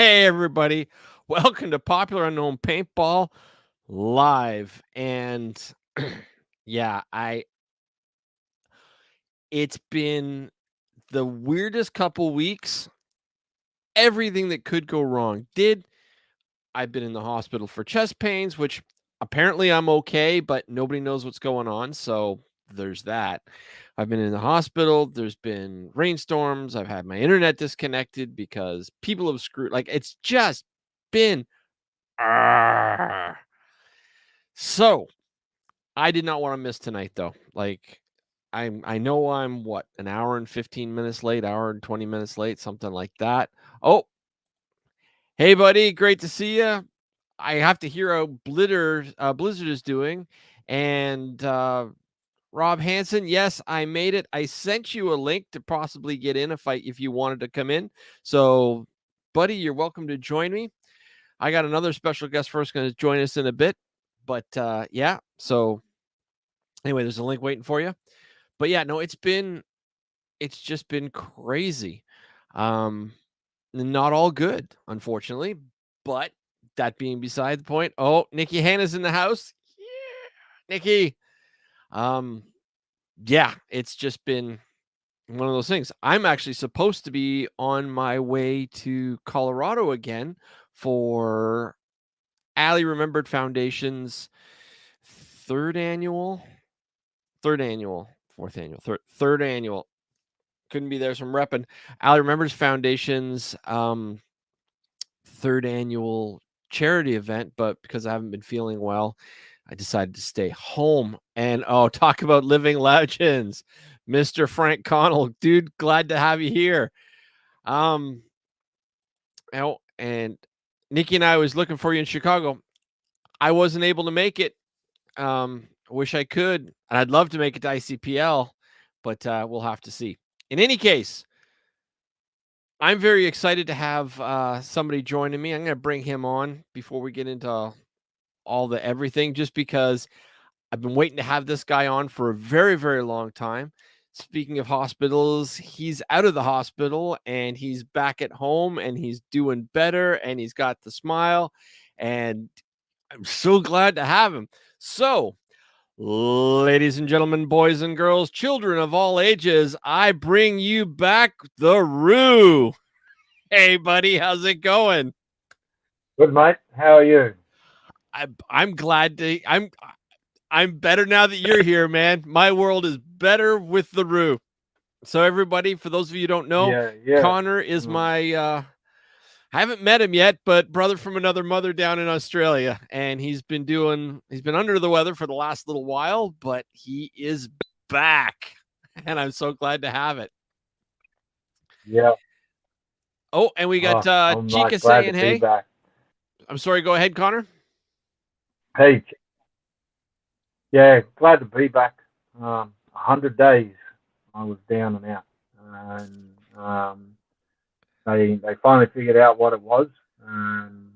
Hey, everybody. Welcome to Popular Unknown Paintball Live. And yeah, it's been the weirdest couple weeks. Everything that could go wrong did. I've been in the hospital for chest pains, which apparently I'm okay, but nobody knows what's going on. So there's that. I've been in the hospital. There's been rainstorms. I've had my internet disconnected because people have screwed. Like, it's just been. So I did not want to miss tonight, though. Like, I know I'm what, an hour and 15 minutes late, hour and 20 minutes late, something like that. Oh, hey, buddy, great to see you. I have to hear how Blizzard is doing, and Rob Hansen. Yes, I made it. I sent you a link to possibly get in if you wanted to come in. So, buddy, you're welcome to join me. I got another special guest first going to join us in a bit, but yeah. So anyway, there's a link waiting for you. But yeah, no, it's just been crazy. Not all good, unfortunately, but that being beside the point. Oh, Nikki Hanna's in the house. Yeah, Nikki. Yeah, it's just been one of those things. I'm actually supposed to be on my way to Colorado again for Allie Remembered Foundation's third annual, fourth annual, third annual. Couldn't be there, so I'm repping Allie Remembers Foundation's third annual charity event, but because I haven't been feeling well, I decided to stay home. And talk about living legends, Mr. Frank Connell, dude, glad to have you here. And Nikki and I was looking for you in Chicago. I wasn't able to make it. Wish I could, and I'd love to make it to ICPL, but we'll have to see. In any case, I'm very excited to have somebody joining me. I'm going to bring him on before we get into all the everything, just because I've been waiting to have this guy on for a very, very long time. Speaking of hospitals, he's out of the hospital and he's back at home and he's doing better and he's got the smile, and I'm so glad to have him. So, ladies and gentlemen, boys and girls, children of all ages, I bring you back the Roo. Hey, buddy, how's it going? Good, mate. How are you? I'm glad to. I'm better now that you're here, man. My world is better with the Roo. So, everybody, for those of you who don't know, Yeah. Connor is my. I haven't met him yet, but brother from another mother down in Australia, and he's been under the weather for the last little while, but he is back, and I'm so glad to have it. Yeah. Oh, and we got I'm Chica glad to saying be hey. back. I'm sorry, go ahead, Connor. Hey, yeah, glad to be back. 100 days I was down and out, and they finally figured out what it was, and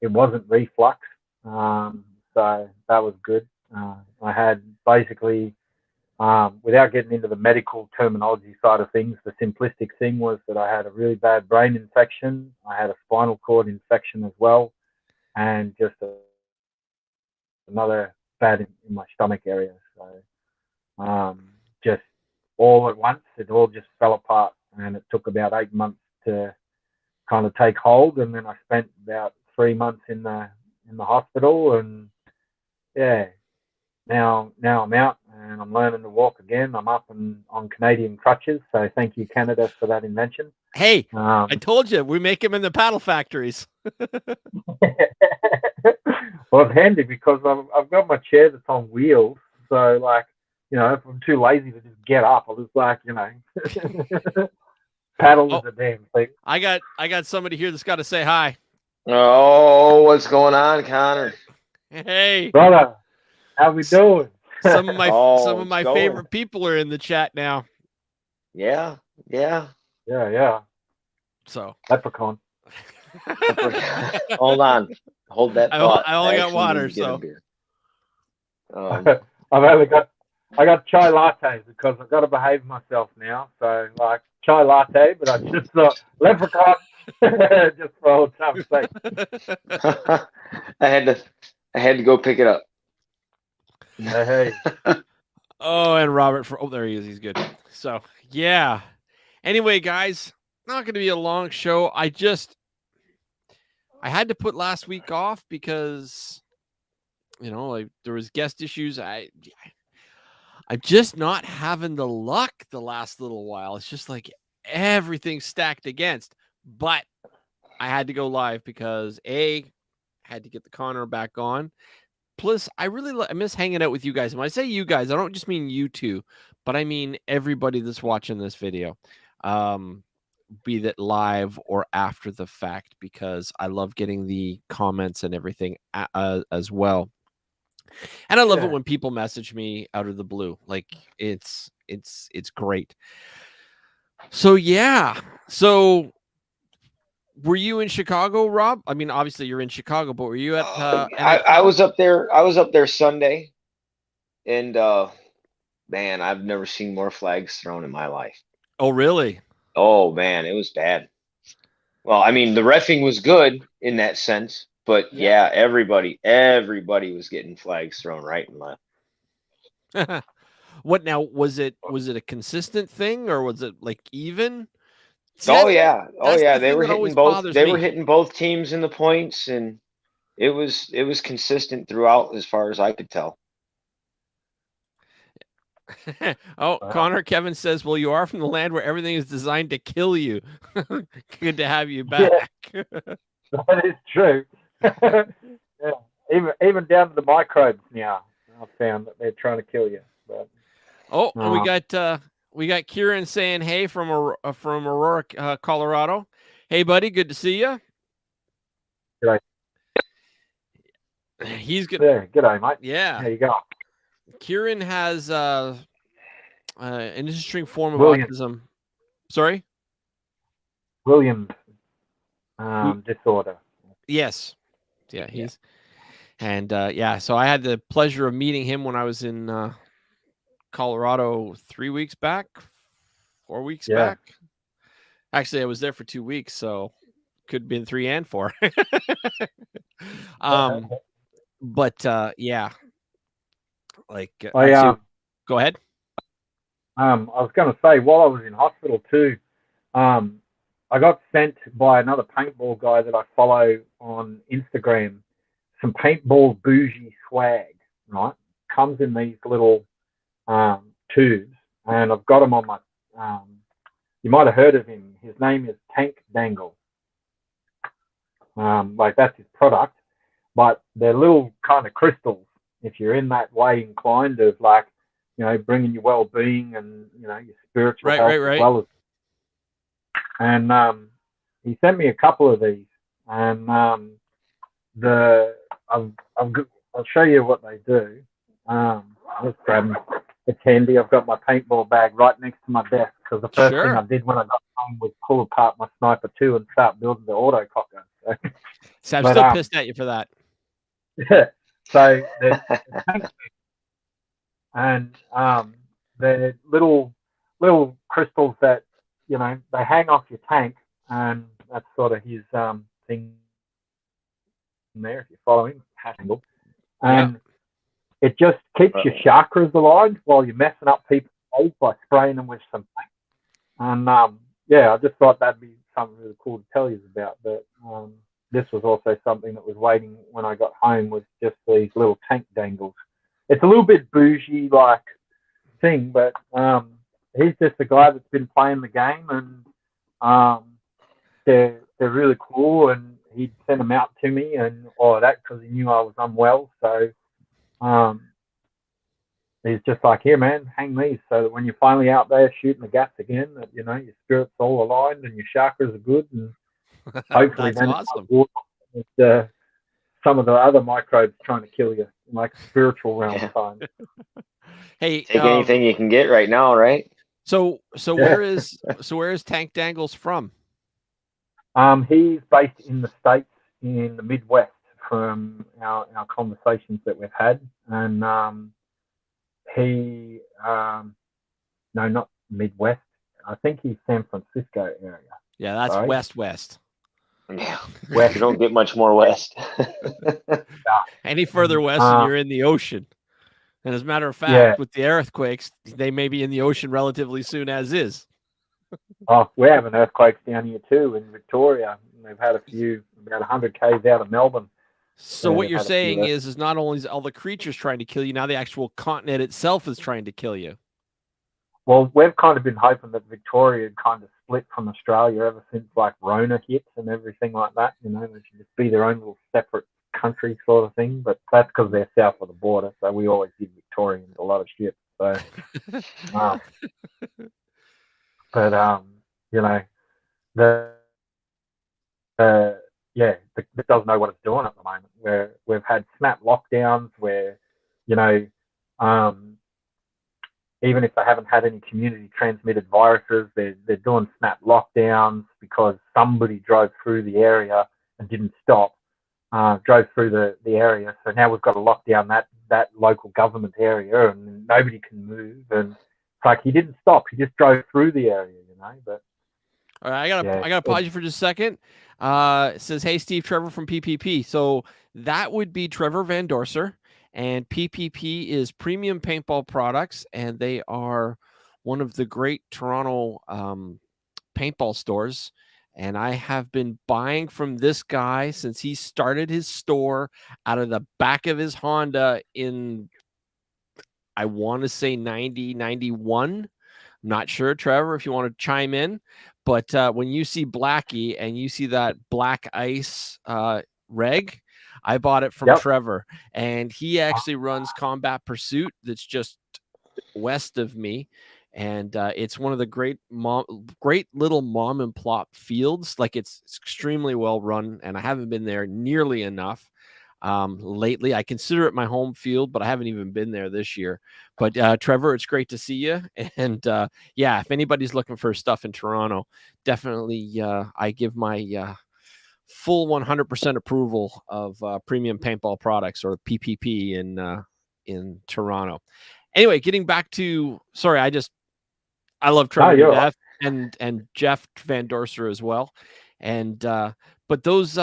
it wasn't reflux. So that was good. I had basically, without getting into the medical terminology side of things, the simplistic thing was that I had a really bad brain infection. I had a spinal cord infection as well, and just another bad in my stomach area. So just all at once, it all just fell apart, and it took about 8 months to kind of take hold. And then I spent about 3 months in the hospital, and yeah, now I'm out and I'm learning to walk again. I'm up and on Canadian crutches, so thank you, Canada, for that invention. Hey, I told you we make them in the paddle factories. Well, it's handy because I've got my chair that's on wheels, so like, if I'm too lazy to just get up, I'll just paddle is a damn thing. I got somebody here that's got to say hi. Oh, what's going on, Connor? Hey, brother, how we doing? Some of my favorite people are in the chat now. Yeah. So Leprechaun. Hold on, hold that thought. I only got water, so I got chai latte because I've got to behave myself now. So like chai latte, but I just thought leprechaun. just for old time's sake. I had to go pick it up. Hey, Oh, and Robert there he is. He's good. So yeah. Anyway, guys, not going to be a long show. I had to put last week off because like there was guest issues. I'm just not having the luck the last little while. It's just like everything's stacked against. But I had to go live because I had to get the Connor back on. Plus, I miss hanging out with you guys. When I say you guys, I don't just mean you two, but I mean everybody that's watching this video, be that live or after the fact, because I love getting the comments and everything as well. And I love it when people message me out of the blue. Like it's great. So yeah. So were you in Chicago, Rob? I mean, obviously you're in Chicago, but were you at I was up there. I was up there Sunday, and man, I've never seen more flags thrown in my life. Oh, really? Oh man, it was bad. Well, I mean, the reffing was good in that sense, but yeah, everybody was getting flags thrown right and left. What now? Was it a consistent thing, or was it like even? See, Oh yeah, the they thing were that hitting always both. bothers They me. were hitting both teams in the points, and it was consistent throughout, as far as I could tell. Oh, wow. Connor, Kevin says, well, you are from the land where everything is designed to kill you. Good to have you back. Yeah, that is true. Yeah, even down to the microbes now, I've found that they're trying to kill you. But, and we got Kieran saying hey from Aurora, Colorado. Hey, buddy, good to see you. G'day. He's good. Yeah, g'day, mate. Yeah. There you go. Kieran has an interesting form of autism. Sorry? Williams disorder. Yes. Yeah, he's and so I had the pleasure of meeting him when I was in Colorado 3 weeks back, 4 weeks back. Actually, I was there for 2 weeks, so could have been 3 and 4. But yeah. Like go ahead. I was going to say, while I was in hospital too, I got sent by another paintball guy that I follow on Instagram some paintball bougie swag, right? Comes in these little tubes, and I've got them on my, you might have heard of him. His name is Tank Dangle. Like that's his product, but they're little kind of crystals. If you're in that way inclined of like, bringing your well-being and, your spiritual health as well as. And he sent me a couple of these, and I'll show you what they do. I'll just grab them. It's handy. I've got my paintball bag right next to my desk because the first thing I did when I got home was pull apart my Sniper 2 and start building the autococker. So I'm still pissed at you for that. Yeah. So and they're little crystals that they hang off your tank, and that's sort of his thing there. If you follow him, and it just keeps your chakras aligned while you're messing up people's face by spraying them with some paint. And I just thought that'd be something really cool to tell you about. But this was also something that was waiting when I got home, was just these little tank dangles. It's a little bit bougie like thing, but he's just a guy that's been playing the game, and they're really cool. And he'd sent them out to me and all of that because he knew I was unwell. So he's just like, here, man, hang these so that when you're finally out there shooting the gaps again, that your spirit's all aligned and your chakras are good, and hopefully then awesome. It's some of the other microbes trying to kill you, like spiritual realm time. Hey, take anything you can get right now, right? So where is Tank Dangles from? He's based in the States, in the Midwest, from our conversations that we've had, and he no, not Midwest. I think he's San Francisco area. Yeah, that's west. Yeah. West. You don't get much more west. Any further west, and you're in the ocean. And as a matter of fact, with the earthquakes, they may be in the ocean relatively soon, as is. Oh, we're having earthquakes down here too in Victoria. They've had a few, about 100 k's out of Melbourne. So what you're saying is not only is all the creatures trying to kill you, now the actual continent itself is trying to kill you. Well, we've kind of been hoping that Victoria had kind of split from Australia ever since like Rona hit and everything like that. You know, they should just be their own little separate country sort of thing. But that's because they're south of the border, so we always give Victorians a lot of shit. So, but you know, it doesn't know what it's doing at the moment. We've had snap lockdowns where, you know, even if they haven't had any community transmitted viruses, they're doing snap lockdowns because somebody drove through the area and didn't stop, drove through the area. So now we've got to lock down that local government area and nobody can move. And it's like he didn't stop, he just drove through the area, you know. But all right, I gotta pause you for just a second. It says, "Hey, Steve, Trevor from PPP." So that would be Trevor Van Dorser, and PPP is Premium Paintball Products, and they are one of the great Toronto paintball stores. And I have been buying from this guy since he started his store out of the back of his Honda in, I want to say 90, 91. Not sure, Trevor, if you want to chime in, but when you see Blackie and you see that black ice reg, I bought it from Trevor, and he actually runs Combat Pursuit that's just west of me, and it's one of the great little mom and pop fields. Like, it's extremely well run, and I haven't been there nearly enough lately. I consider it my home field, but I haven't even been there this year. But Trevor, it's great to see you. And yeah, if anybody's looking for stuff in Toronto, definitely I give my full 100% approval of Premium Paintball Products, or PPP, in Toronto. Anyway, getting back to, sorry, I love Trevor to death, and Jeff Van Dorser as well. And but those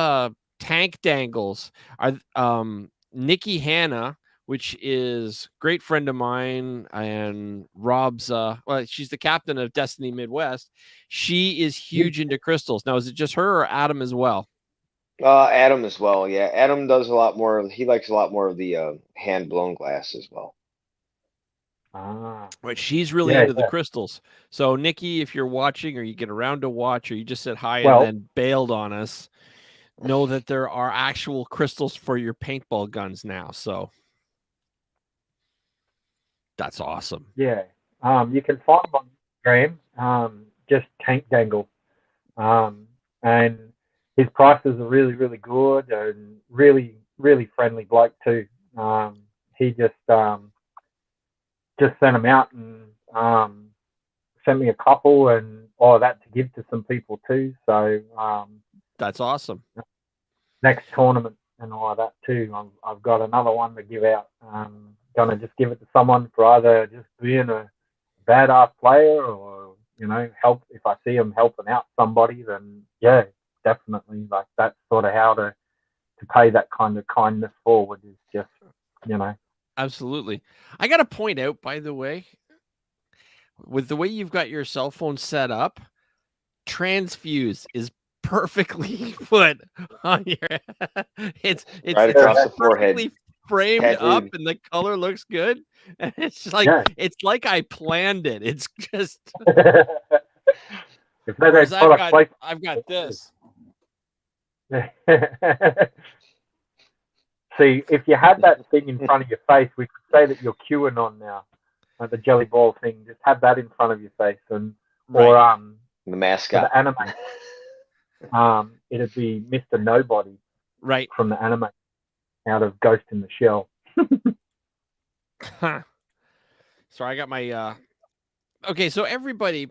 tank dangles are Nikki Hanna, which is a great friend of mine, and Rob's well, she's the captain of Destiny Midwest. She is huge into crystals. Now, is it just her or Adam as well? Adam as well. Yeah, Adam does a lot more. He likes a lot more of the hand blown glass as well. But she's really into the crystals. So Nikki, if you're watching, or you get around to watch, or you just said hi and then bailed on us, know that there are actual crystals for your paintball guns now. So that's awesome. Yeah. You can find them on Instagram, just Tank Dangle. And his prices are really, really good, and really, really friendly bloke too. He just sent them out and sent me a couple and all of that to give to some people too. So that's awesome. Next tournament and all of that too, I've got another one to give out. Gonna just give it to someone for either just being a badass player, or, you know, help. If I see them helping out somebody, then yeah, definitely. Like, that's sort of how to pay that kind of kindness forward, is just, you know. Absolutely. I got to point out, by the way, with the way you've got your cell phone set up, transfuse is perfectly put on your it's right across the forehead, framed up, and the color looks good, and it's like it's like I planned it. It's just I've got this. See, if you had that thing in front of your face, we could say that you're QAnon now. Like the jelly ball thing, just have that in front of your face, and or the mascot, the anime. It'd be Mr. Nobody, right, from the anime, out of Ghost in the Shell. Sorry, I got my okay, so everybody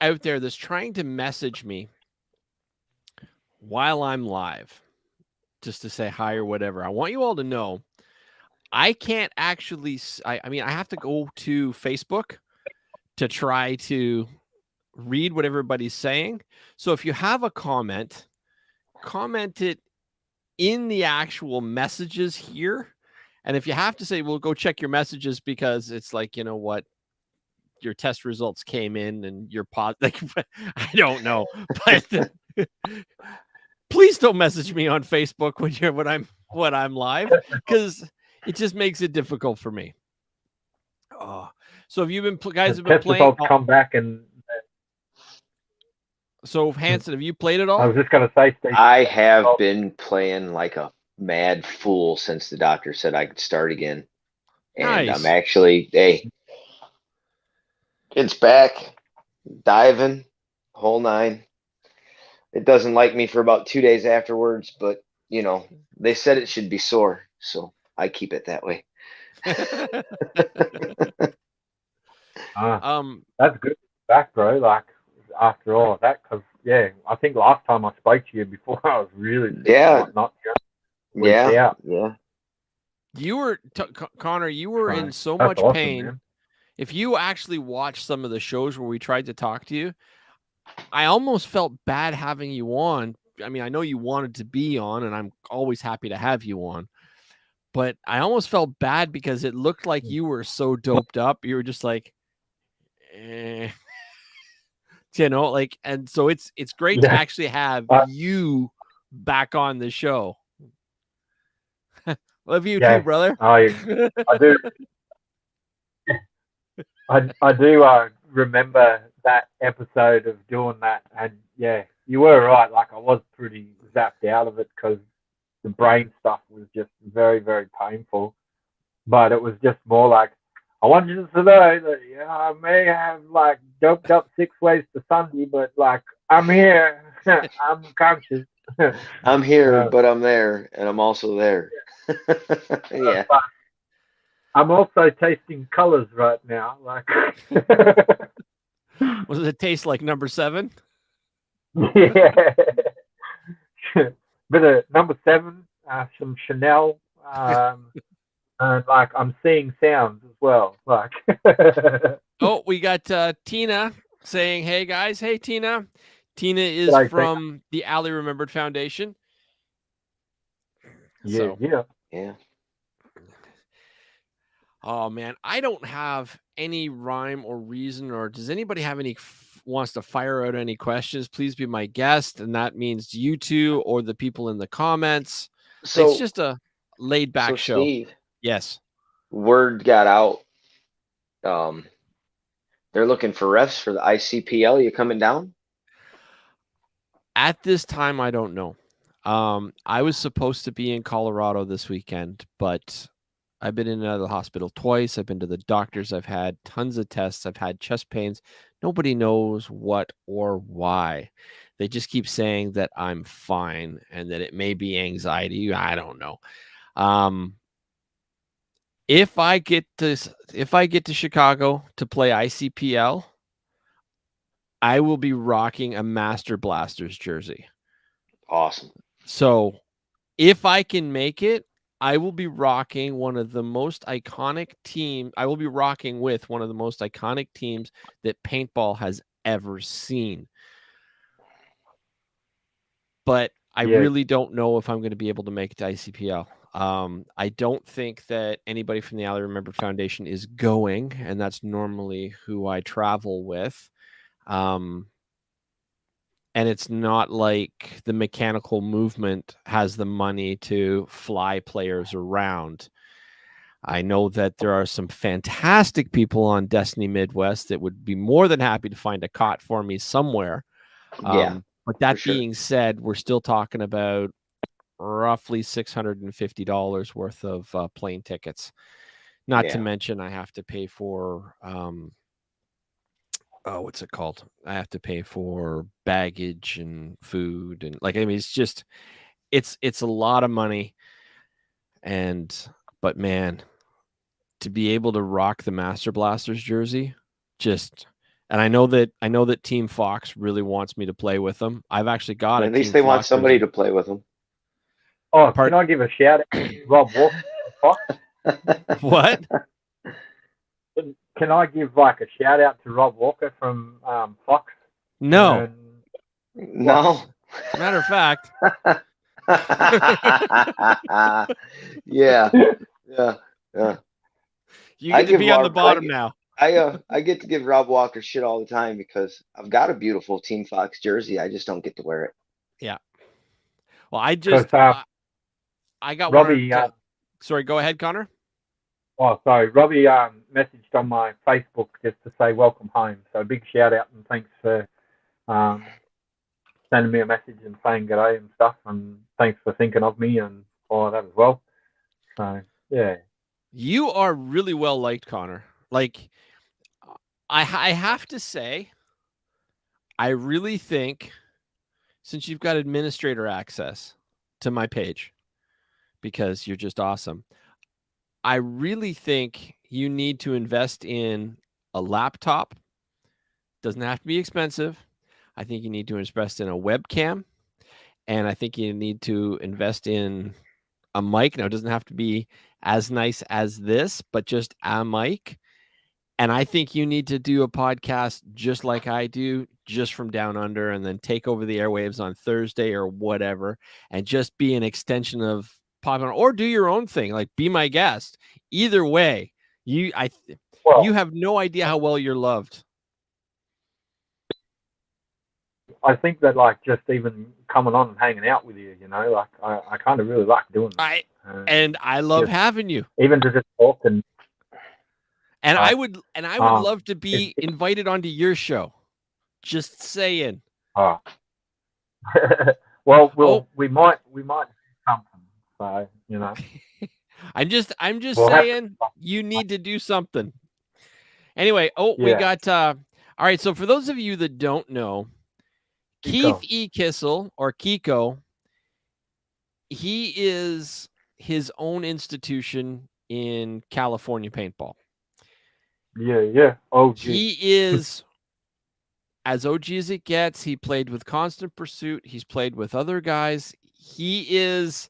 out there that's trying to message me while I'm live, just to say hi or whatever, I want you all to know I can't actually, I mean, I have to go to Facebook to try to read what everybody's saying. So if you have a comment, comment it in the actual messages here. And if you have to say, well, go check your messages because it's like, you know what, your test results came in and you're positive. Like, I don't know, but please don't message me on Facebook when I'm live, because it just makes it difficult for me. Oh, so have you been guys have been test playing? results come back, and So Hanson, have you played it I all? was just going to say, Steve, I have been playing like a mad fool since the doctor said I could start again. And Nice. I'm actually, hey, it's back, diving, whole nine. It doesn't like me for about 2 days afterwards, but you know, they said it should be sore, so I keep it that way. That's good back, bro. Like after all of that, because yeah, I think last time I spoke to you before I was really sick Yeah. and whatnot. Yeah. You were Connor. You were in so That's much awesome, pain. man. If you actually watched some of the shows where we tried to talk to you, I almost felt bad having you on. I mean, I know you wanted to be on, and I'm always happy to have you on. But I almost felt bad because it looked like you were so doped up. You were just like, you know, like, and so it's great to actually have you back on the show. Love you too, brother. I do. I do remember that episode of doing that, and yeah, you were right. Like I was pretty zapped out of it because the brain stuff was just very, very painful. But it was just more like, I want you to know that I may have like doped up 6 ways to Sunday, but like I'm here, I'm conscious. I'm here, but I'm there, and I'm also there. Yeah. I'm also tasting colors right now. Like, what does it taste like? Number 7? Yeah. Bit of number 7, some Chanel, and like I'm seeing sounds as well. Like, oh, we got Tina saying, "Hey guys, hey Tina." Tina is from the Ali Remembered Foundation. Yeah. Oh man, I don't have any rhyme or reason, or does anybody have any wants to fire out any questions? Please be my guest, and that means you two or the people in the comments. So it's just a laid back show. Steve, yes. Word got out. They're looking for refs for the ICPL. You coming down? At this time, I don't know. I was supposed to be in Colorado this weekend, but I've been in and out of the hospital twice. I've been to the doctors. I've had tons of tests. I've had chest pains. Nobody knows what or why. They just keep saying that I'm fine and that it may be anxiety. I don't know. If I get to Chicago to play ICPL, I will be rocking a Master Blasters jersey. Awesome. So if I can make it, I will be rocking one of the most iconic teams. I will be rocking with one of the most iconic teams that paintball has ever seen. But I really don't know if I'm going to be able to make it to ICPL. I don't think that anybody from the Ali Remembered Foundation is going, and that's normally who I travel with. And it's not like the mechanical movement has the money to fly players around. I know that there are some fantastic people on Destiny Midwest that would be more than happy to find a cot for me somewhere. But that being said, we're still talking about roughly $650 worth of plane tickets. Not to mention I have to pay for what's it called? I have to pay for baggage and food and like, I mean, it's just, it's a lot of money. But man, to be able to rock the Master Blasters jersey, and I know that Team Fox really wants me to play with them. I've actually got at least they want somebody to play with them. Oh, can I give a shout out to Rob Walker from Fox? What? Can I give like a shout out to Rob Walker from Fox? No. Matter of fact, yeah. you I get to give be on the Rob, bottom now. I get to give Rob Walker shit all the time because I've got a beautiful Team Fox jersey. I just don't get to wear it. Yeah. Well, I Because just I got one. Robbie, Sorry, go ahead, Connor. Robbie messaged on my Facebook just to say welcome home. So big shout out and thanks for sending me a message and saying g'day and stuff, and thanks for thinking of me and all of that as well. So yeah, You are really well liked, Connor. Like, I have to say, I really think, since you've got administrator access to my page, because you're just awesome, I really think you need to invest in a laptop. Doesn't have to be expensive. I think you need to invest in a webcam, and I think you need to invest in a mic. Now, it doesn't have to be as nice as this, but just a mic. And I think you need to do a podcast just like I do, just from down under, and then take over the airwaves on Thursday or whatever, and just be an extension of Pop On, or do your own thing, like be my guest. Either way, you have no idea how well you're loved. I think that like just even coming on and hanging out with you, like I kind of really like doing that. And I love having you. Even to just talk and I would love to be invited onto your show. Just saying. Well, we might do something. So I'm just saying you need to do something. Anyway, we got all right. So for those of you that don't know, Keith E. Kissel, or Kiko, he is his own institution in California paintball. Yeah. OG. He is as OG as it gets. He played with Constant Pursuit. He's played with other guys. He is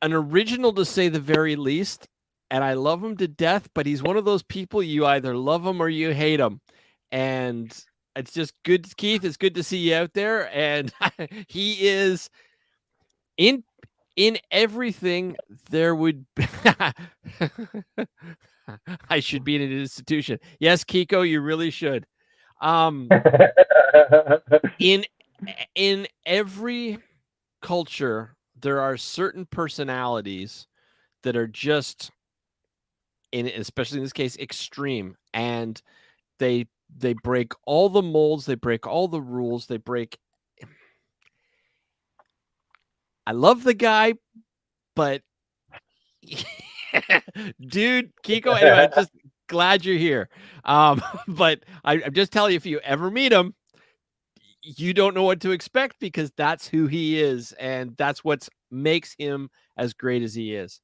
an original, to say the very least, and I love him to death, but he's one of those people you either love him or you hate him. And it's just good, Keith. It's good to see you out there. And he is in everything there would I should be in an institution. Yes, Kiko, you really should. In every culture, there are certain personalities that are just, especially in this case, extreme, and they break all the molds, they break all the rules, they break. I love the guy, but dude, Kiko, anyway, just glad you're here. But I'm just telling you, if you ever meet him, you don't know what to expect, because that's who he is, and that's what makes him as great as he is.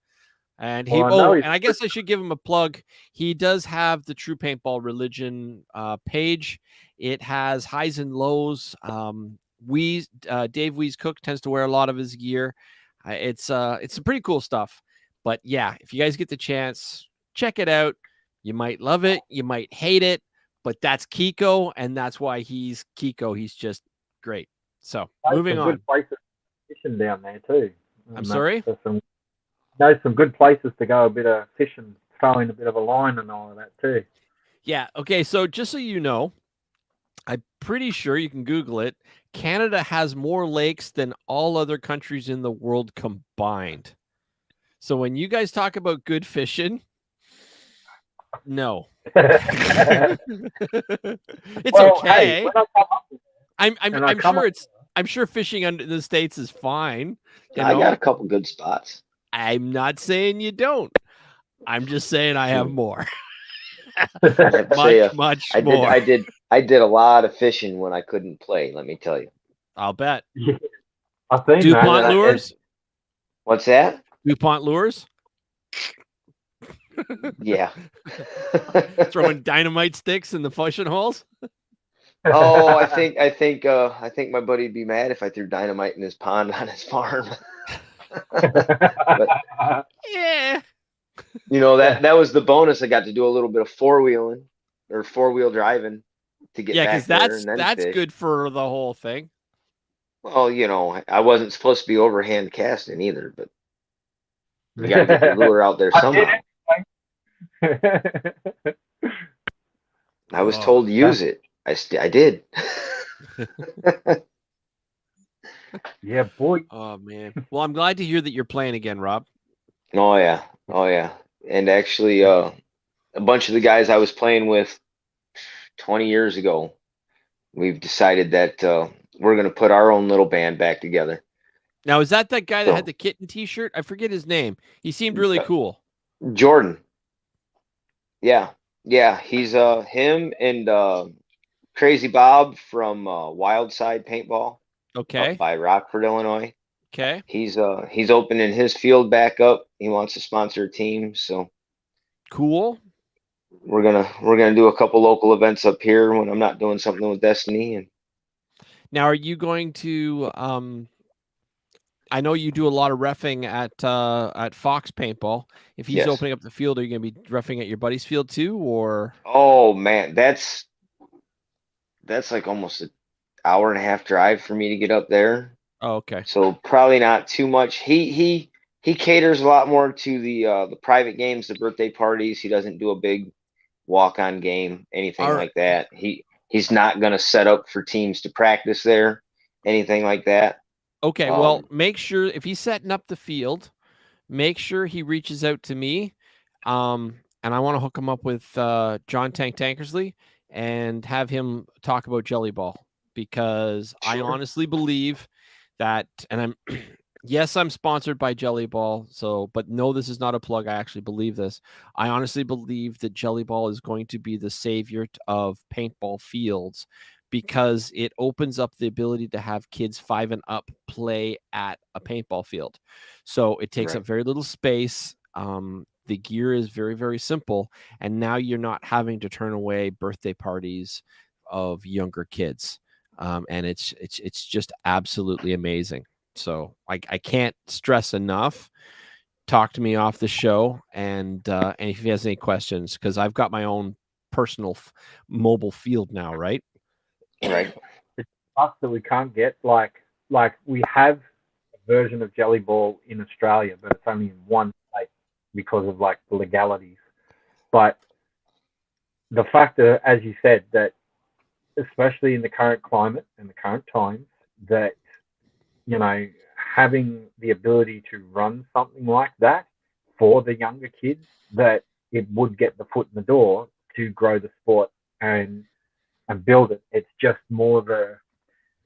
And and I guess I should give him a plug. He does have the True Paintball Religion page. It has highs and lows. Dave Wees Cook tends to wear a lot of his gear. It's some pretty cool stuff. But yeah, if you guys get the chance, check it out. You might love it, you might hate it, but that's Kiko, and that's why he's Kiko. He's just great. So moving on. Good places fishing down there too. I'm sorry. Some good places to go a bit of fishing, throwing a bit of a line and all of that too. Yeah. Okay. So just so you know, I'm pretty sure you can Google it. Canada has more lakes than all other countries in the world combined. So when you guys talk about good fishing, no. It's okay. I'm sure fishing in the States is fine. I got a couple good spots. I'm not saying you don't. I'm just saying I have more. much more. I did a lot of fishing when I couldn't play, let me tell you. I'll bet. Yeah. I think DuPont lures? What's that? DuPont lures? Yeah. Throwing dynamite sticks in the fishing holes? Oh, I think my buddy'd be mad if I threw dynamite in his pond on his farm. But, yeah. That was the bonus. I got to do a little bit of four-wheeling or four-wheel driving to get back there. Yeah, because that's good for the whole thing. Well, I wasn't supposed to be overhand casting either, but you got to get the lure out there somehow. I was told to use it. I did. Yeah, boy. Oh man. Well, I'm glad to hear that you're playing again, Rob. Oh yeah, oh yeah. And actually, a bunch of the guys I was playing with 20 years ago, we've decided that we're gonna put our own little band back together. Now, is that guy that had So, the kitten T-shirt? I forget his name. He seemed really cool. Jordan. Yeah, yeah. He's him and Crazy Bob from Wildside Paintball Okay. up by Rockford, Illinois. Okay. He's opening his field back up. He wants to sponsor a team, so Cool. we're gonna do a couple local events up here when I'm not doing something with Destiny. And Now, are you going to? I know you do a lot of reffing at Fox Paintball. If he's yes. opening up the field, are you going to be reffing at your buddy's field too, or? Oh man, that's like almost an hour and a half drive for me to get up there. Oh, okay. So probably not too much. He caters a lot more to the private games, the birthday parties. He doesn't do a big walk-on game, anything like that. He's not going to set up for teams to practice there, anything like that. Okay, well, make sure if he's setting up the field, make sure he reaches out to me. And I want to hook him up with John Tankersley and have him talk about Jelly Ball, because I honestly believe that, and I'm yes, I'm sponsored by Jelly Ball, but no, this is not a plug. I actually believe this. I honestly believe that Jelly Ball is going to be the savior of paintball fields, because it opens up the ability to have kids 5 and up play at a paintball field. So it takes up very little space. The gear is very, very simple. And now you're not having to turn away birthday parties of younger kids. And it's just absolutely amazing. So I can't stress enough. Talk to me off the show. And if he has any questions, because I've got my own personal mobile field now, right? Right. It's us that we can't get. Like we have a version of Jelly Ball in Australia, but it's only in one state because of like the legalities. But the fact that, as you said, that especially in the current climate and the current times, that having the ability to run something like that for the younger kids, that it would get the foot in the door to grow the sport and build it. It's just more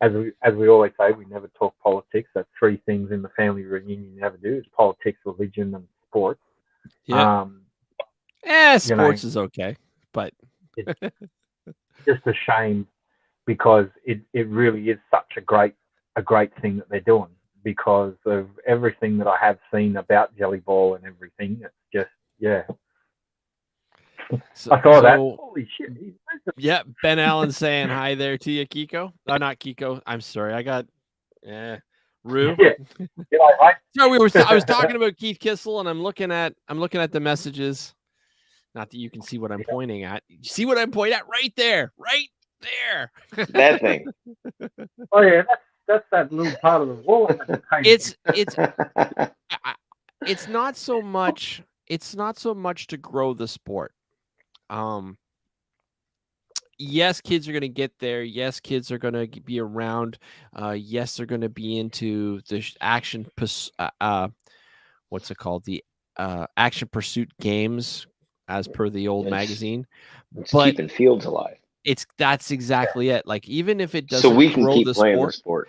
as we always say, we never talk politics. That's 3 things in the family reunion you never do: is politics, religion, and sports. Yeah. Sports is okay, but it's just a shame, because it really is such a great thing that they're doing, because of everything that I have seen about Jelly Ball and everything. It's just, yeah. I saw that. Holy shit. Yeah, Ben Allen saying hi there to you, Kiko. Oh, not Kiko. I'm sorry. I got Rue. Yeah. So I was talking about Keith Kissel, and I'm looking at the messages. Not that you can see what I'm pointing at. You see what I'm pointing at? Right there. Right there. That thing. Oh yeah, that's that little part of the wall. It's not so much to grow the sport. Yes, kids are going to get there. Yes, kids are going to be around. Yes, they're going to be into the action. What's it called? The action pursuit games, as per the old magazine. It's but keeping fields alive. That's exactly it. Like, even if it doesn't, so we can grow keep the playing sport, the sport,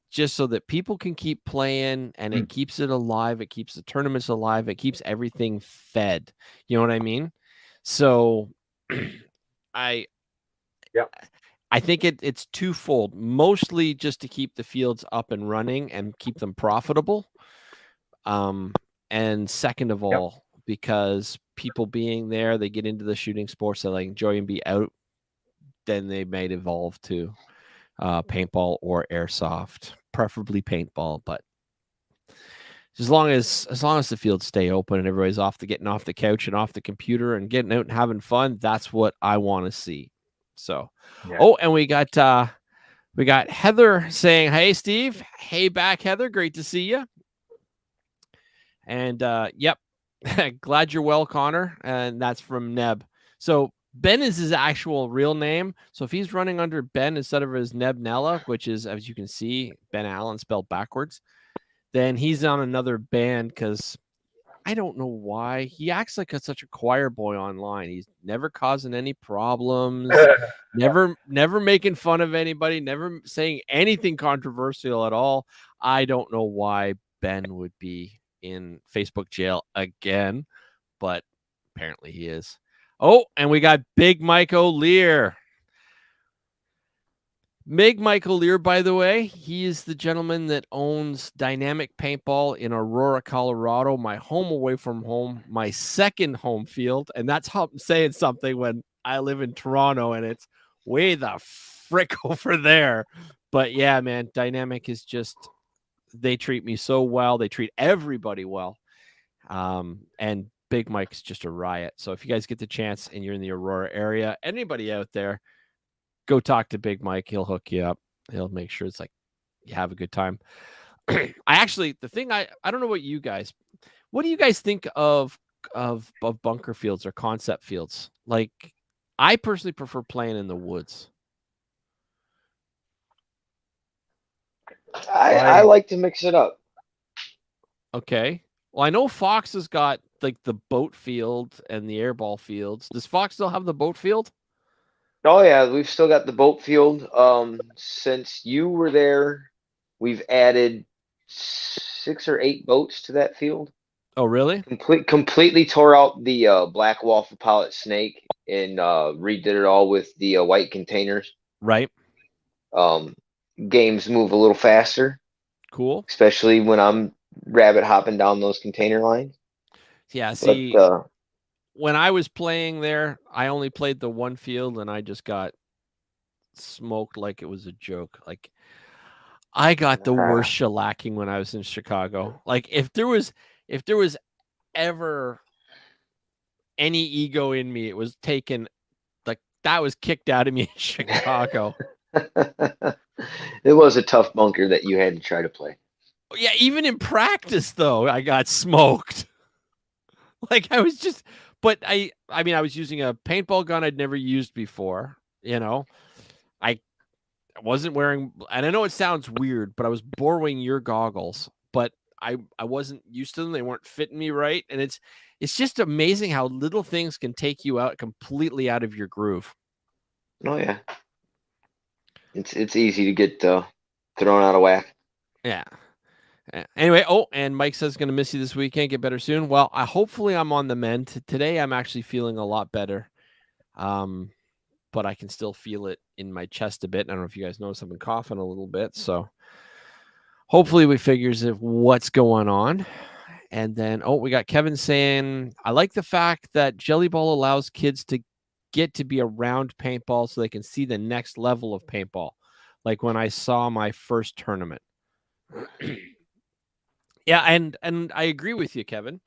just so that people can keep playing, and it keeps it alive. It keeps the tournaments alive. It keeps everything fed. You know what I mean? So, I think it's twofold. Mostly just to keep the fields up and running and keep them profitable. And second of all, because people being there, they get into the shooting sports, so they enjoy and be out. Then they might evolve to paintball or airsoft, preferably paintball. But as long as the fields stay open and everybody's getting off the couch and off the computer and getting out and having fun, that's what I want to see. So, and we got We got Heather saying, "Hey, Steve. Hey, back, Heather. Great to see you." And yep, glad you're well, Connor. And that's from Neb. So Ben is his actual real name. So if he's running under Ben instead of his Neb Nella, which is, as you can see, Ben Allen spelled backwards, then he's on another band because I don't know why. He acts like such a choir boy online. He's never causing any problems, never making fun of anybody, never saying anything controversial at all. I don't know why Ben would be in Facebook jail again, but apparently he is. Oh, and we got Big Mike O'Lear. Mike O'Lear, by the way, he is the gentleman that owns Dynamic Paintball in Aurora, Colorado, my home away from home, my second home field. And that's how I'm saying something when I live in Toronto and it's way the frick over there. But yeah, man, Dynamic is just, they treat me so well. They treat everybody well. And Big Mike's just a riot. So if you guys get the chance and you're in the Aurora area, anybody out there, go talk to Big Mike. He'll hook you up. He'll make sure it's like you have a good time. I actually, the thing I don't know what do you guys think of bunker fields or concept fields? Like, I personally prefer playing in the woods. I like to mix it up. Okay. Well, I know Fox has got like the boat field and the airball fields. Does Fox still have the boat field? Oh yeah, we've still got the boat field. Since you were there, we've added 6 or 8 boats to that field. Oh, really? Completely tore out the black waffle pallet snake and redid it all with the white containers. Right. Games move a little faster. Cool. Especially when I'm rabbit hopping down those container lines. Yeah, see, but, when I was playing there, I only played the one field and I just got smoked like it was a joke. Like, I got the worst shellacking when I was in Chicago. Like, if there was ever any ego in me, it was taken, like, that was kicked out of me in Chicago. It was a tough bunker that you had to try to play. Yeah, even in practice though, I got smoked. Like, I was just, but I mean, I was using a paintball gun I'd never used before, you know. I wasn't wearing, and I know it sounds weird, but I was borrowing your goggles, but I wasn't used to them. They weren't fitting me right. And it's just amazing how little things can take you out completely out of your groove. Oh yeah. It's easy to get thrown out of whack. Yeah. Anyway, and Mike says going to miss you this weekend. Get better soon. Well, hopefully I'm on the mend. Today I'm actually feeling a lot better. But I can still feel it in my chest a bit. I don't know if you guys notice I've been coughing a little bit. So hopefully we figures out what's going on. And then, we got Kevin saying, I like the fact that Jelly Ball allows kids to get to be around paintball so they can see the next level of paintball. Like when I saw my first tournament. Yeah, and I agree with you, Kevin.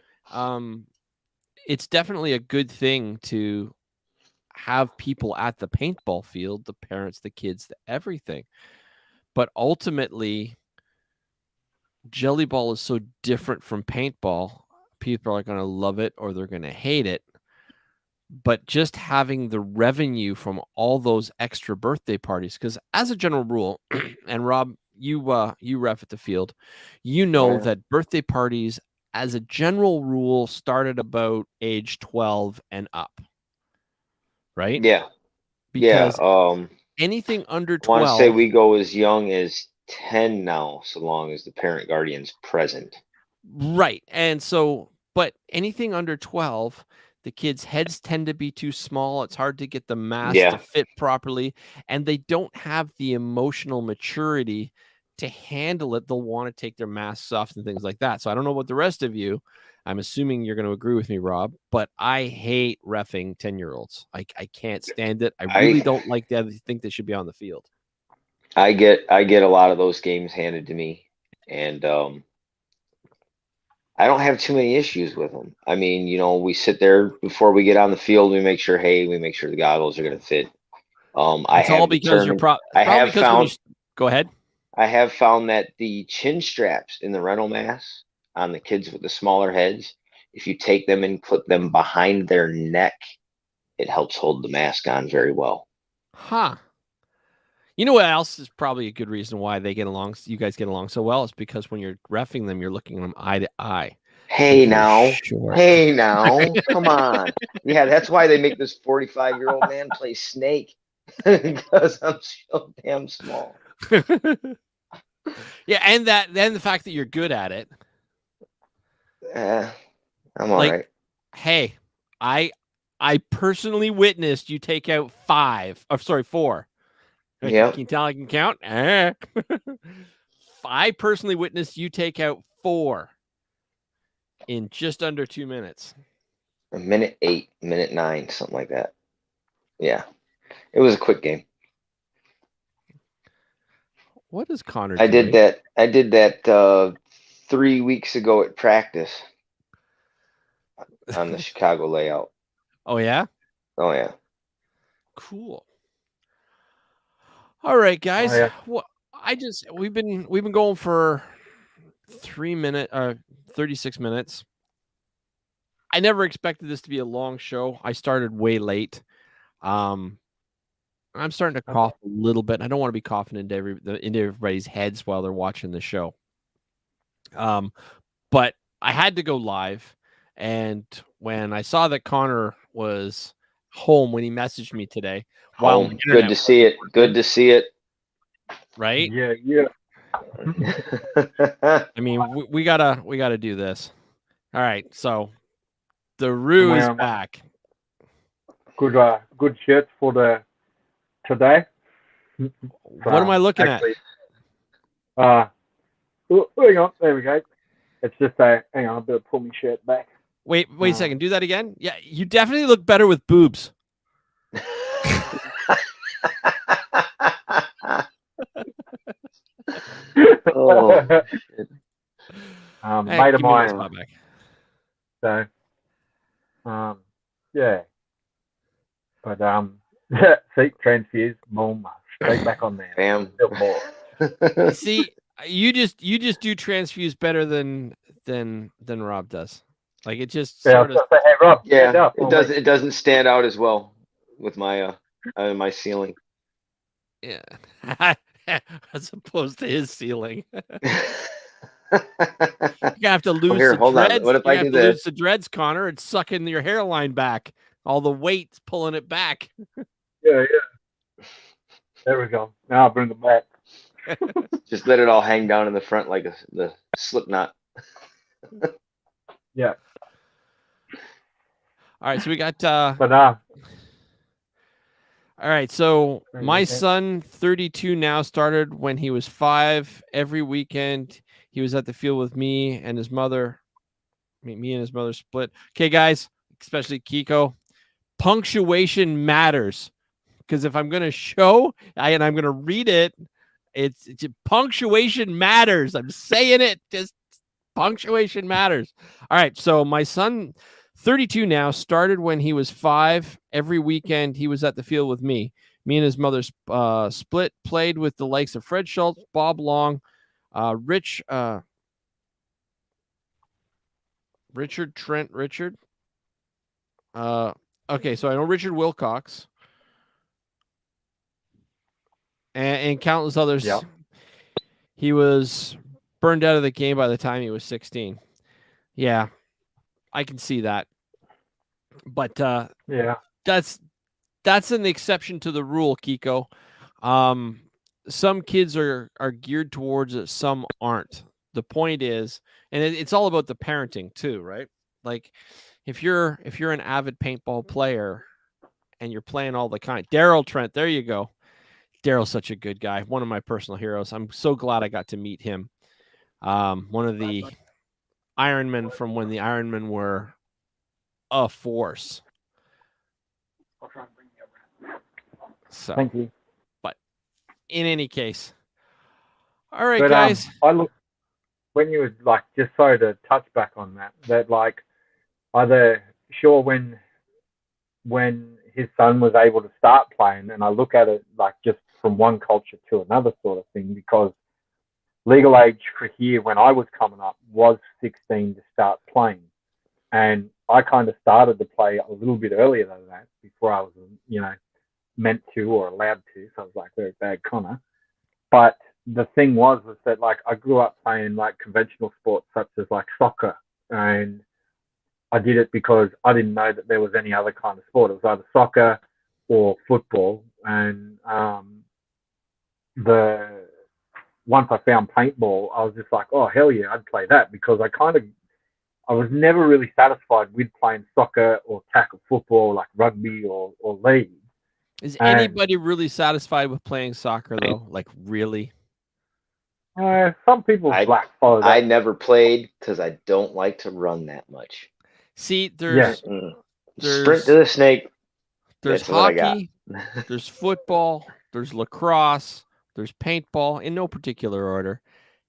It's definitely a good thing to have people at the paintball field, the parents, the kids, everything. But ultimately, Jelly Ball is so different from paintball. People are going to love it or they're going to hate it. But just having the revenue from all those extra birthday parties, because as a general rule, and Rob, you ref at the field, that birthday parties, as a general rule, start at about age 12 and up. Right? Yeah. Because anything under 12. I want to say we go as young as 10 now, so long as the parent guardian's present. Right. And so, but anything under 12, the kids' heads tend to be too small. It's hard to get the mask to fit properly. And they don't have the emotional maturity to handle it. They'll want to take their masks off and things like that. So I don't know what the rest of you, I'm assuming you're going to agree with me, Rob, but I hate reffing 10-year-olds. I can't stand it. I really don't like that. I think they should be on the field. I get a lot of those games handed to me, and I don't have too many issues with them. I mean, we sit there before we get on the field. We make sure the goggles are going to fit. I have found Go ahead. I have found that the chin straps in the rental mask on the kids with the smaller heads, if you take them and put them behind their neck, it helps hold the mask on very well. Huh. You know what else is probably a good reason why they get along, you guys get along so well? Is because when you're reffing them, you're looking at them eye to eye. Hey They're now, short. hey now, come on. Yeah, that's why they make this 45-year-old man play Snake because I'm so damn small. Yeah, and then the fact that you're good at it. I'm all Like, right. hey, I personally witnessed you take out 4. Yeah. Can you tell I can count? I personally witnessed you take out 4 in just under 2 minutes. A minute 8, minute 9, something like that. Yeah. It was a quick game. What is Connor I doing? did that 3 weeks ago at practice on the Chicago layout. Oh yeah? Oh yeah. Cool. All right, guys. Oh, yeah. Well, we've been going for 36 minutes. I never expected this to be a long show. I started way late. I'm starting to cough a little bit. I don't want to be coughing into everybody's heads while they're watching the show. But I had to go live, and when I saw that Connor was home when he messaged me today, Home. Good to see it. Good to see it. Right? Yeah. I mean, we gotta do this. All right, so the Roo is back. Good shirts for today. What am I looking at? Hang on, there we go. It's just hang on, I better pull my shirt back. Wait a second. Do that again. Yeah, you definitely look better with boobs. Oh, shit. Mate of mine. Back. So, yeah. But see, transfused, boom, straight back on there. Bam. See, you just do transfuse better than Rob does. Like it just sort of. Hey, Rob, yeah, it doesn't stand out as well with my my ceiling. Yeah, as opposed to his ceiling. You have to lose the dreads. What if I do this? Lose the dreads, Connor. It's sucking your hairline back. All the weight's pulling it back. Yeah. There we go. Now I'll bring it back. Just let it all hang down in the front like the slip knot. Yeah. All right, so we got. All right, so my son, 32 now, started when he was 5. Every weekend, he was at the field with me and his mother. Me and his mother split. Okay, guys, especially Kiko. Punctuation matters, because if I'm going to show and I'm going to read it, it's punctuation matters. I'm saying it. Just punctuation matters. All right, so my son, 32 now, started when he was 5. Every weekend, he was at the field with me. Me and his mother split, played with the likes of Fred Schultz, Bob Long, Richard Trent. Okay, so I know Richard Wilcox and countless others. Yeah. He was burned out of the game by the time he was 16. Yeah, I can see that. But yeah, that's an exception to the rule, Kiko. Some kids are geared towards it, some aren't. The point is, and it's all about the parenting too, right? Like if you're an avid paintball player and you're playing all the kind, Daryl Trent, there you go. Daryl's such a good guy, one of my personal heroes. I'm so glad I got to meet him. One of the Ironmen from when the Ironmen were a force. So, thank you. But in any case, all right, but, guys. I look when you were like, just sorry to touch back on that like either sure when his son was able to start playing, and I look at it like just from one culture to another sort of thing, because legal age for here when I was coming up was 16 to start playing. And I kind of started to play a little bit earlier than that, before I was, meant to or allowed to. So I was like very bad Connor. But the thing was that like I grew up playing like conventional sports such as like soccer, and I did it because I didn't know that there was any other kind of sport. It was either soccer or football. And once I found paintball, I was just like, oh hell yeah, I'd play that, because I was never really satisfied with playing soccer or tackle football, like rugby or league. Is anybody really satisfied with playing soccer though? Like really? Some people follow that. I never played because I don't like to run that much. See, there's sprint to the snake. There's hockey, there's football, there's lacrosse, there's paintball, in no particular order.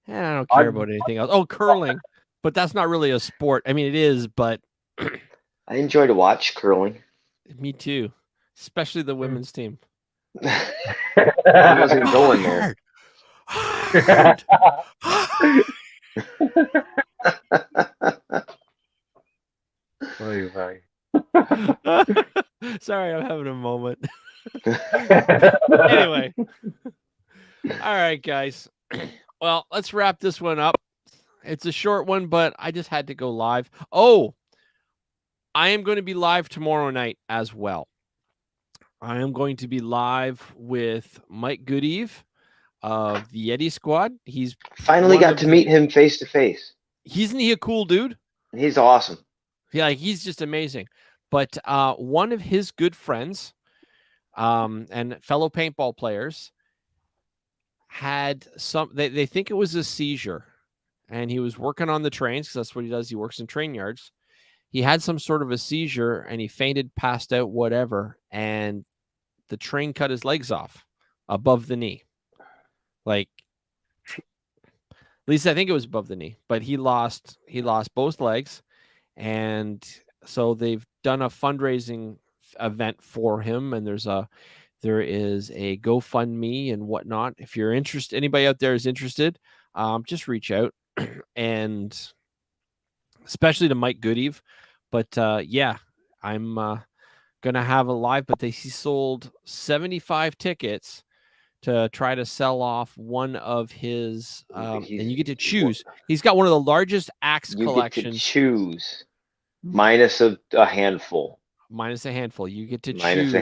And I don't care about anything else. Oh, curling, but that's not really a sport. I mean, it is, but I enjoy to watch curling. Me too, especially the women's team. I wasn't going there. Hard. Sorry, I'm having a moment. Anyway. All right, guys. Well, let's wrap this one up. It's a short one, but I just had to go live. Oh, I am going to be live tomorrow night as well. I am going to be live with Mike Goodeve of the Yeti Squad. He's finally got to meet him face to face. Isn't he a cool dude? He's awesome. Yeah, he's just amazing. But one of his good friends and fellow paintball players had they think it was a seizure, and he was working on the trains, because that's what he does. He works in train yards. He had some sort of a seizure, and he fainted, passed out, whatever, and the train cut his legs off above the knee. Like, at least I think it was above the knee, but he lost both legs. And so they've done a fundraising event for him, and there is a GoFundMe and whatnot. If you're interested, anybody out there is interested, just reach out, and especially to Mike Goodeve. But yeah, I'm gonna have a live, but he sold 75 tickets to try to sell off one of his and you get to choose. He's got one of the largest axe collections. Get to choose minus a handful. Minus a handful. You get to choose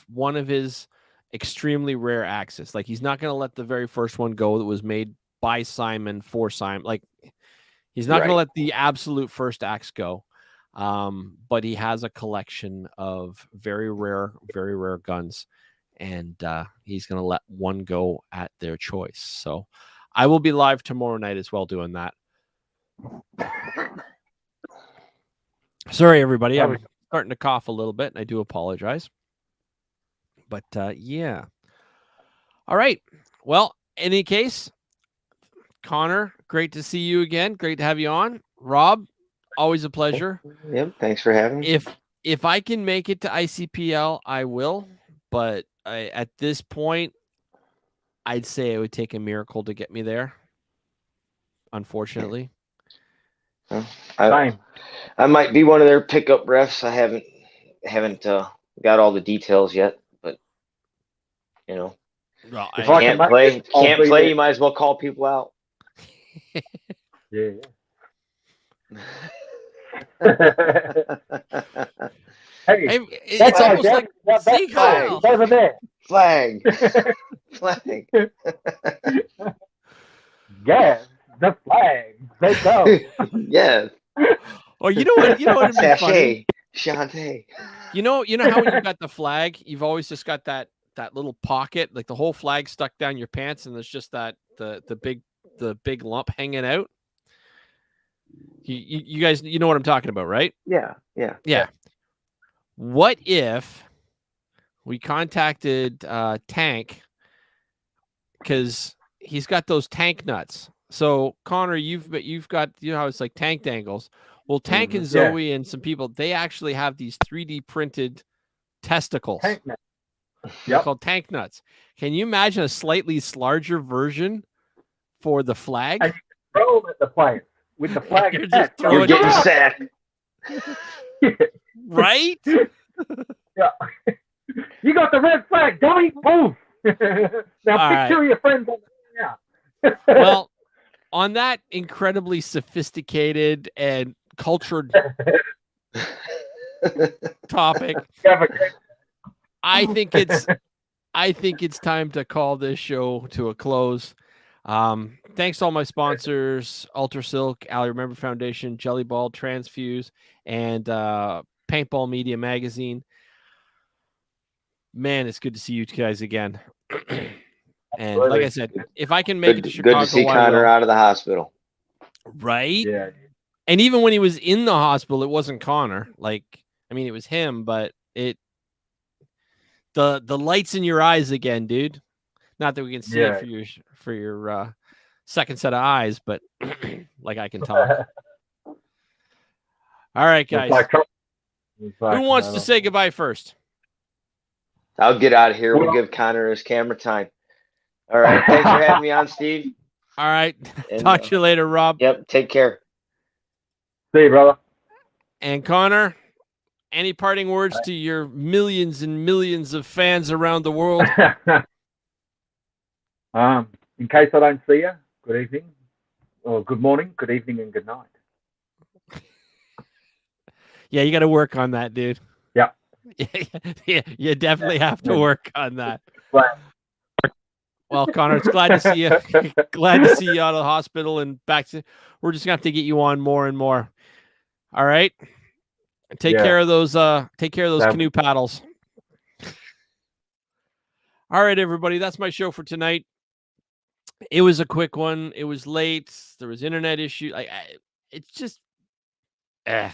one of his extremely rare axes. Like, he's not going to let the very first one go that was made by Simon for Simon. Like, he's not going to let the absolute first axe go. But he has a collection of very rare guns, and he's going to let one go at their choice. So I will be live tomorrow night as well doing that. Sorry, everybody. I'm starting to cough a little bit, and I do apologize. But yeah. All right. Well, in any case, Connor, great to see you again. Great to have you on. Rob, always a pleasure. Yep. Thanks for having me. If I can make it to ICPL, I will. But at this point, I'd say it would take a miracle to get me there. Unfortunately. I might be one of their pickup refs. I haven't got all the details yet, but well, if I can't play, you might as well call people out. Yeah. Hey, it's almost like see Kyle over there. Flag. Yes, the flag. They go. Yes. Oh, you know what? It'd be funny. Shantae. You know how when you got the flag, you've always just got that little pocket, like the whole flag stuck down your pants, and there's just that the big lump hanging out. You guys, you know what I'm talking about, right? Yeah. What if we contacted Tank, because he's got those tank nuts? So Connor, you've got, how it's like tank dangles. Well, Tank and Zoe and some people, they actually have these 3D printed testicles. They're called tank nuts. Can you imagine a slightly larger version for the flag? And you throw them at the players with the flag You're attached. just throwing You're getting sacked. right? Yeah. You got the red flag, dummy. Boom. Now All pick right. two of your friends on the Well, on that incredibly sophisticated and cultured topic, I think it's time to call this show to a close. Thanks to all my sponsors, Ultra Silk, Ali Remember Foundation, Jelly Ball, Transfuse, and Paintball Media Magazine. Man, it's good to see you guys again. And like I said, if I can make it to Chicago, Good to see I Connor will. out of the hospital. Right? Yeah. And even when he was in the hospital, it wasn't Connor. Like, I mean, it was him, but the lights in your eyes again, dude. Not that we can see it for your second set of eyes, but like I can talk. All right, guys. Who wants to say goodbye first? I'll get out of here. We'll give Connor his camera time. All right. Thanks for having me on, Steve. All right. Talk to you later, Rob. Yep. Take care. See you, brother. And Connor, any parting words to your millions and millions of fans around the world? In case I don't see you, good evening, or good morning, good evening, and good night. Yeah, you got to work on that, dude. Yeah. Yeah, you definitely have to work on that. Right. Well, Connor, it's glad to see you. Glad to see you out of the hospital and back to. We're just gonna have to get you on more and more. All right. Take care of those. Take care of those canoe paddles. All right, everybody. That's my show for tonight. It was a quick one. It was late. There was internet issue. It's just, not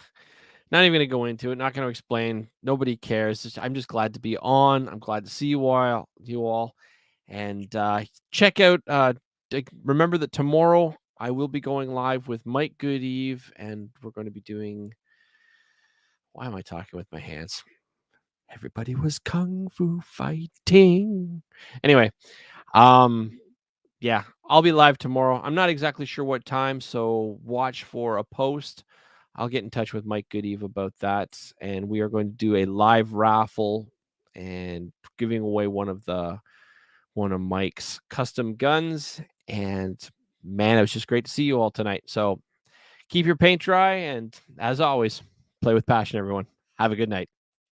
even gonna go into it. Not gonna explain. Nobody cares. I'm just glad to be on. I'm glad to see you all. And check out. Remember that tomorrow I will be going live with Mike Goodeve, and we're going to be doing. Why am I talking with my hands? Everybody was kung fu fighting. Anyway, yeah, I'll be live tomorrow. I'm not exactly sure what time, so watch for a post. I'll get in touch with Mike Goodeve about that, and we are going to do a live raffle and giving away one of Mike's custom guns. And man, it was just great to see you all tonight. So keep your paint dry, and as always, play with passion, everyone. Have a good night.